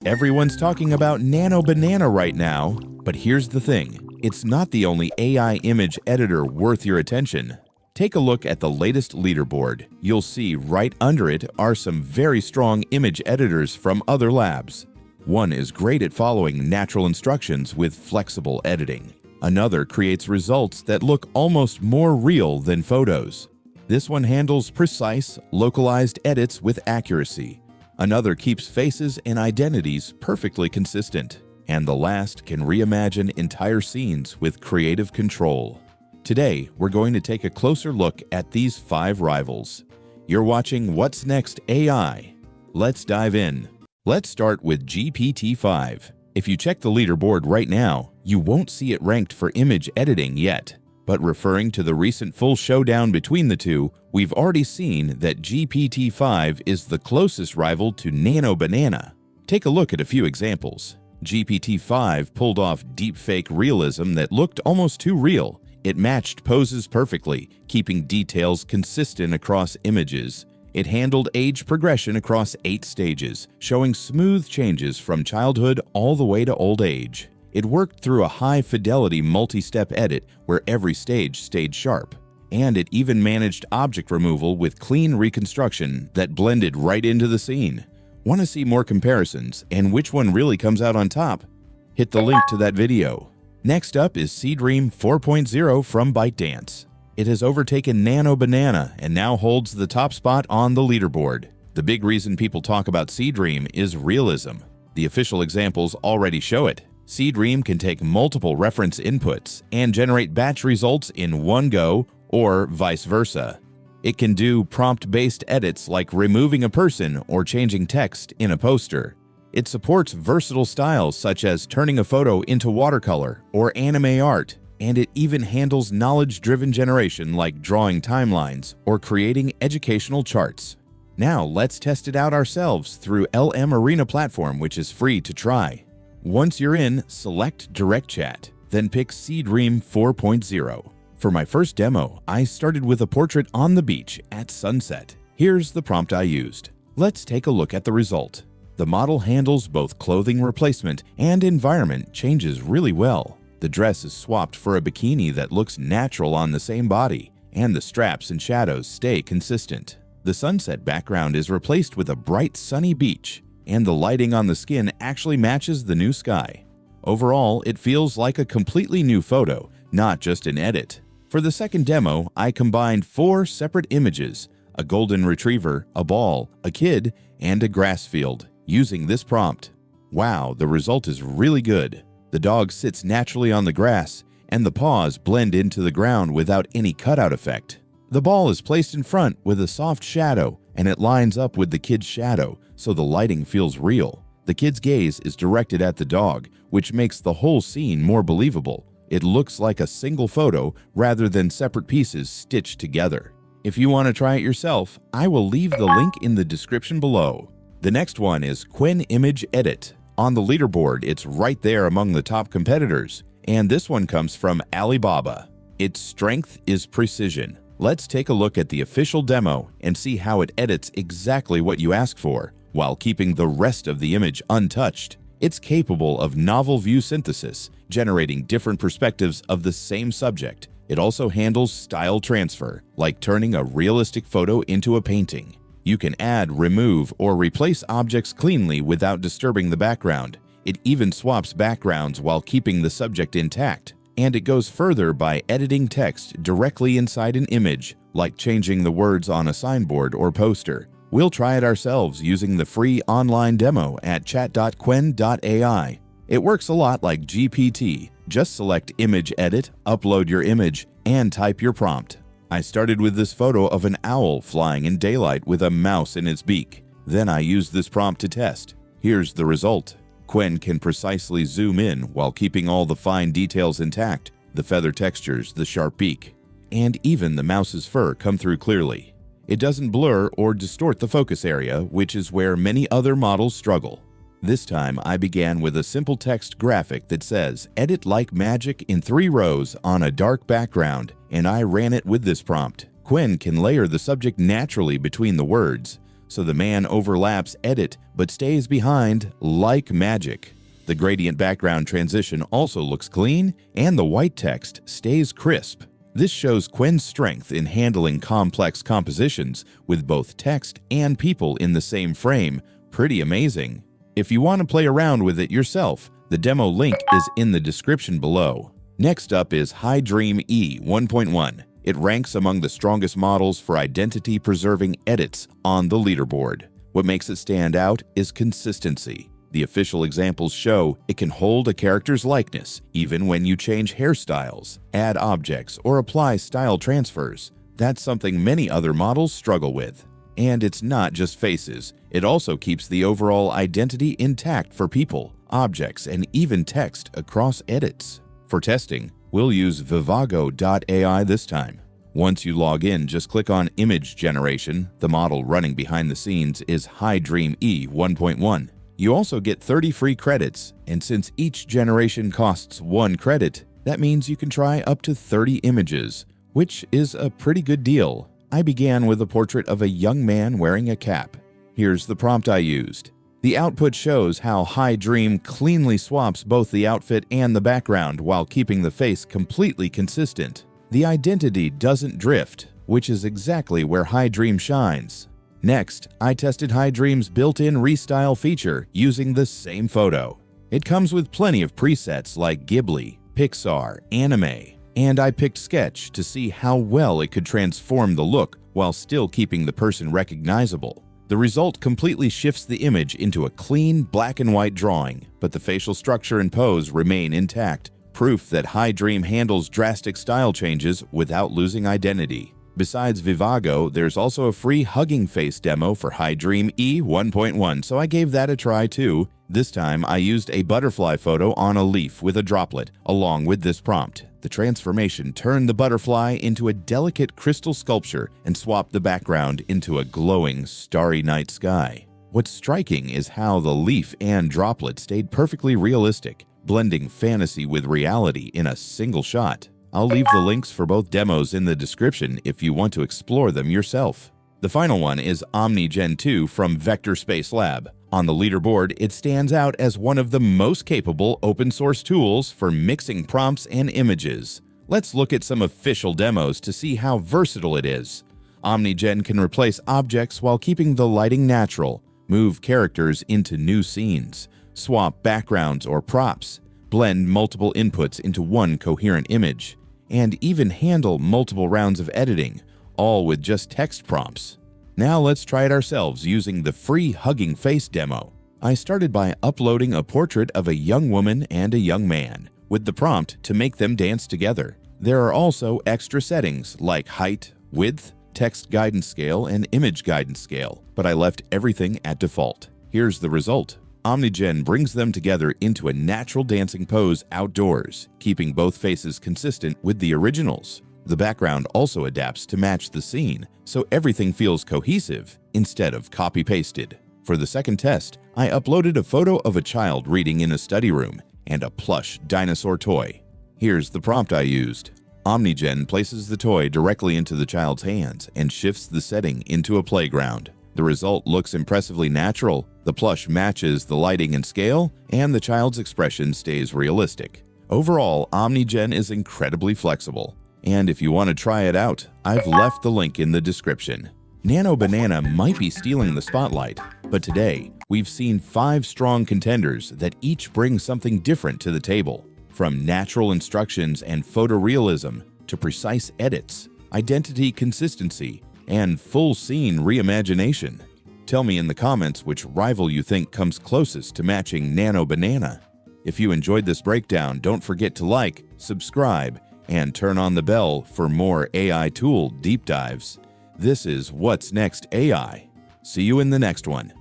Everyone's talking about NanoBanana right now, but here's the thing. It's not the only AI image editor worth your attention. Take a look at the latest leaderboard. You'll see right under it are some very strong image editors from other labs. One is great at following natural instructions with flexible editing. Another creates results that look almost more real than photos. This one handles precise, localized edits with accuracy. Another keeps faces and identities perfectly consistent. And the last can reimagine entire scenes with creative control. Today, we're going to take a closer look at these 5 rivals. You're watching WhatsNextAI. Let's dive in. Let's start with GPT-5. If you check the leaderboard right now, you won't see it ranked for image editing yet. But referring to the recent full showdown between the two, we've already seen that GPT-5 is the closest rival to NanoBanana. Take a look at a few examples. GPT-5 pulled off deepfake realism that looked almost too real. It matched poses perfectly, keeping details consistent across images. It handled age progression across 8 stages, showing smooth changes from childhood all the way to old age. It worked through a high-fidelity multi-step edit where every stage stayed sharp. And it even managed object removal with clean reconstruction that blended right into the scene. Want to see more comparisons and which one really comes out on top? Hit the link to that video. Next up is Seedream 4.0 from ByteDance. It has overtaken NanoBanana and now holds the top spot on the leaderboard. The big reason people talk about Seedream is realism. The official examples already show it. Seedream can take multiple reference inputs and generate batch results in one go or vice versa. It can do prompt-based edits like removing a person or changing text in a poster. It supports versatile styles such as turning a photo into watercolor or anime art, and it even handles knowledge-driven generation like drawing timelines or creating educational charts. Now let's test it out ourselves through LM Arena platform, which is free to try. Once you're in, select Direct Chat, then pick Seedream 4.0. For my first demo, I started with a portrait on the beach at sunset. Here's the prompt I used. Let's take a look at the result. The model handles both clothing replacement and environment changes really well. The dress is swapped for a bikini that looks natural on the same body, and the straps and shadows stay consistent. The sunset background is replaced with a bright sunny beach, and the lighting on the skin actually matches the new sky. Overall, it feels like a completely new photo, not just an edit. For the second demo, I combined 4 separate images, a golden retriever, a ball, a kid, and a grass field, using this prompt. Wow, the result is really good. The dog sits naturally on the grass, and the paws blend into the ground without any cutout effect. The ball is placed in front with a soft shadow, and it lines up with the kid's shadow, so the lighting feels real. The kid's gaze is directed at the dog, which makes the whole scene more believable. It looks like a single photo rather than separate pieces stitched together. If you want to try it yourself, I will leave the link in the description below. The next one is Qwen-Image-Edit. On the leaderboard, it's right there among the top competitors, and this one comes from Alibaba. Its strength is precision. Let's take a look at the official demo and see how it edits exactly what you ask for, while keeping the rest of the image untouched. It's capable of novel view synthesis, generating different perspectives of the same subject. It also handles style transfer, like turning a realistic photo into a painting. You can add, remove, or replace objects cleanly without disturbing the background. It even swaps backgrounds while keeping the subject intact. And it goes further by editing text directly inside an image, like changing the words on a signboard or poster. We'll try it ourselves using the free online demo at chat.qwen.ai. It works a lot like GPT. Just select Image Edit, upload your image, and type your prompt. I started with this photo of an owl flying in daylight with a mouse in its beak. Then I used this prompt to test. Here's the result. Qwen can precisely zoom in while keeping all the fine details intact, the feather textures, the sharp beak, and even the mouse's fur come through clearly. It doesn't blur or distort the focus area, which is where many other models struggle. This time, I began with a simple text graphic that says, "Edit like magic in 3 rows on a dark background," and I ran it with this prompt. Qwen can layer the subject naturally between the words, so the man overlaps edit but stays behind like magic. The gradient background transition also looks clean, and the white text stays crisp. This shows Qwen's strength in handling complex compositions with both text and people in the same frame. Pretty amazing. If you want to play around with it yourself, the demo link is in the description below. Next up is HiDream E 1.1. It ranks among the strongest models for identity-preserving edits on the leaderboard. What makes it stand out is consistency. The official examples show it can hold a character's likeness even when you change hairstyles, add objects, or apply style transfers. That's something many other models struggle with. And it's not just faces. It also keeps the overall identity intact for people, objects, and even text across edits. For testing, we'll use Vivago.ai this time. Once you log in, just click on Image Generation. The model running behind the scenes is HiDream E 1.1. You also get 30 free credits, and since each generation costs 1 credit, that means you can try up to 30 images, which is a pretty good deal. I began with a portrait of a young man wearing a cap. Here's the prompt I used. The output shows how HiDream cleanly swaps both the outfit and the background while keeping the face completely consistent. The identity doesn't drift, which is exactly where HiDream shines. Next, I tested HiDream's built-in restyle feature using the same photo. It comes with plenty of presets like Ghibli, Pixar, anime, and I picked Sketch to see how well it could transform the look while still keeping the person recognizable. The result completely shifts the image into a clean black and white drawing, but the facial structure and pose remain intact, proof that HiDream handles drastic style changes without losing identity. Besides Vivago, there's also a free hugging face demo for HiDream E 1.1, so I gave that a try too. This time, I used a butterfly photo on a leaf with a droplet, along with this prompt. The transformation turned the butterfly into a delicate crystal sculpture and swapped the background into a glowing, starry night sky. What's striking is how the leaf and droplet stayed perfectly realistic, blending fantasy with reality in a single shot. I'll leave the links for both demos in the description if you want to explore them yourself. The final one is OmniGen 2 from Vector Space Lab. On the leaderboard, it stands out as one of the most capable open-source tools for mixing prompts and images. Let's look at some official demos to see how versatile it is. OmniGen can replace objects while keeping the lighting natural, move characters into new scenes, swap backgrounds or props, blend multiple inputs into one coherent image, and even handle multiple rounds of editing, all with just text prompts. Now let's try it ourselves using the free Hugging Face demo. I started by uploading a portrait of a young woman and a young man, with the prompt to make them dance together. There are also extra settings like height, width, text guidance scale, and image guidance scale, but I left everything at default. Here's the result. OmniGen brings them together into a natural dancing pose outdoors, keeping both faces consistent with the originals. The background also adapts to match the scene, so everything feels cohesive instead of copy-pasted. For the second test, I uploaded a photo of a child reading in a study room and a plush dinosaur toy. Here's the prompt I used. OmniGen places the toy directly into the child's hands and shifts the setting into a playground. The result looks impressively natural, the plush matches the lighting and scale, and the child's expression stays realistic. Overall, OmniGen is incredibly flexible, and if you want to try it out, I've left the link in the description. NanoBanana might be stealing the spotlight, but today, we've seen 5 strong contenders that each bring something different to the table. From natural instructions and photorealism to precise edits, identity consistency, and full scene reimagination. Tell me in the comments which rival you think comes closest to matching NanoBanana. If you enjoyed this breakdown, don't forget to like, subscribe, and turn on the bell for more AI tool deep dives. This is What's Next AI. See you in the next one.